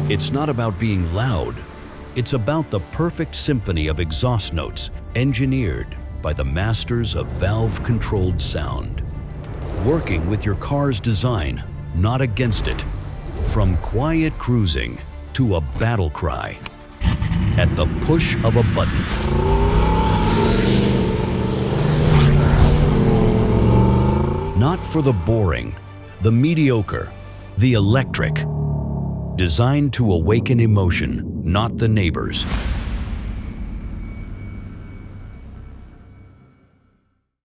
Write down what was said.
It's not about being loud. It's about the perfect symphony of exhaust notes engineered by the masters of valve-controlled sound. Working with your car's design, not against it. From quiet cruising to a battle cry at the push of a button. Not for the boring, the mediocre, the electric. Designed to awaken emotion, not the neighbors.